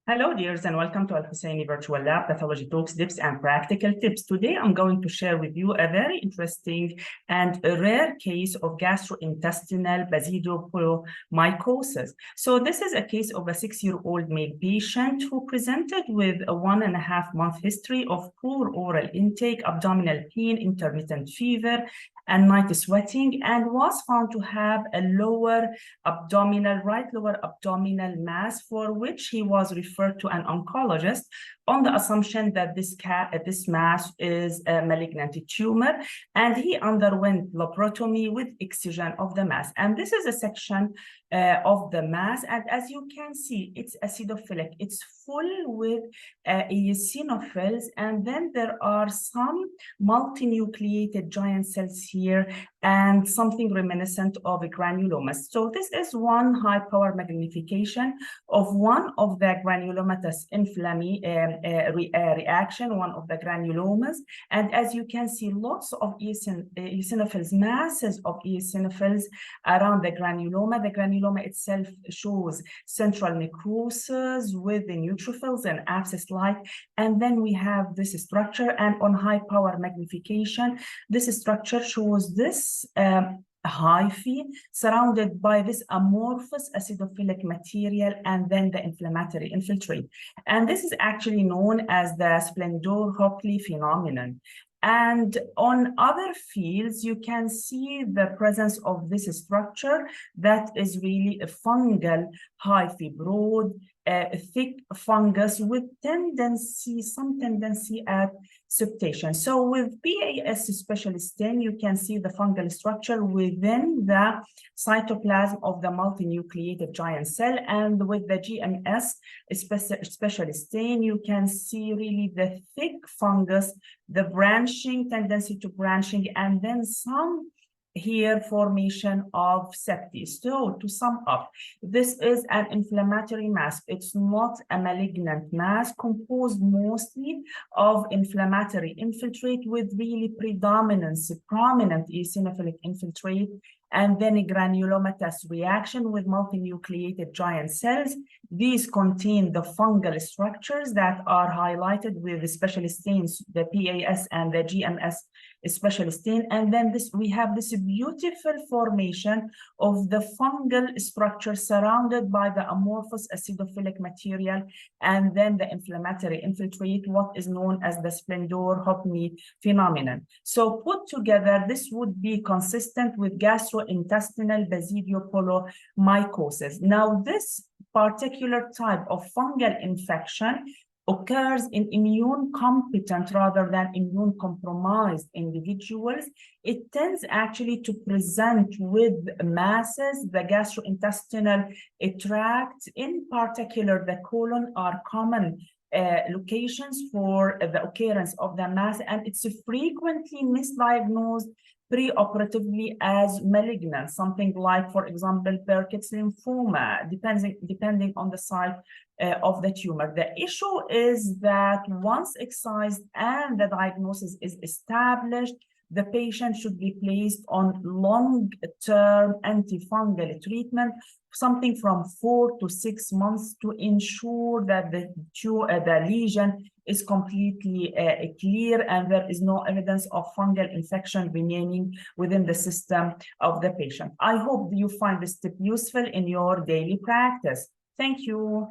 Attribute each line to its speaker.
Speaker 1: Hello, dears, and welcome to Al-Hussaini Virtual Lab Pathology Talks, Tips, and Practical Tips. Today, I'm going to share with you a very interesting and a rare case of gastrointestinal Basidiobolomycosis. So this is a case of a 6-year-old male patient who presented with a 1.5-month history of poor oral intake, abdominal pain, intermittent fever, and night sweating, and was found to have a right lower abdominal mass, for which he was referred to an oncologist on the assumption that this mass is a malignant tumor, and he underwent laparotomy with excision of the mass. And this is a section of the mass, and as you can see, it's acidophilic. It's full with eosinophils, and then there are some multinucleated giant cells here and something reminiscent of a granulomas. So this is one high power magnification of one of the granulomatous reaction, one of the granulomas. And as you can see, lots of eosinophils, masses of eosinophils around the granuloma. The granuloma itself shows central necrosis with the neutrophils and abscess-like. And then we have this structure, and on high power magnification, this structure shows this hyphae surrounded by this amorphous acidophilic material and then the inflammatory infiltrate. And this is actually known as the Splendor-Hopley phenomenon. And on other fields, you can see the presence of this structure that is really a fungal hyphae, broad, thick fungus with some tendency at septation. So with PAS special stain, you can see the fungal structure within the cytoplasm of the multinucleated giant cell. And with the GMS special stain, you can see really the thick fungus, the branching, tendency to branching, and then some here formation of septi. So to sum up, this is an inflammatory mass. It's not a malignant mass, composed mostly of inflammatory infiltrate with really prominent eosinophilic infiltrate, and then a granulomatous reaction with multinucleated giant cells. These contain the fungal structures that are highlighted with the special stains, the PAS and the GMS special stain. And then we have this beautiful formation of the fungal structure surrounded by the amorphous acidophilic material, and then the inflammatory infiltrate, what is known as the Splendor-Hopley phenomenon. So put together, this would be consistent with gastrointestinal Basidiobolomycosis. Now, this particular type of fungal infection occurs in immune-competent rather than immune-compromised individuals. It tends actually to present with masses. The gastrointestinal tract, in particular the colon, are common locations for the occurrence of the mass, and it's frequently misdiagnosed preoperatively as malignant, something like, for example, Burkitt's lymphoma, depending on the site of the tumor. The issue is that once excised and the diagnosis is established, the patient should be placed on long-term antifungal treatment, something from 4 to 6 months, to ensure that the lesion is completely clear and there is no evidence of fungal infection remaining within the system of the patient. I hope you find this tip useful in your daily practice. Thank you.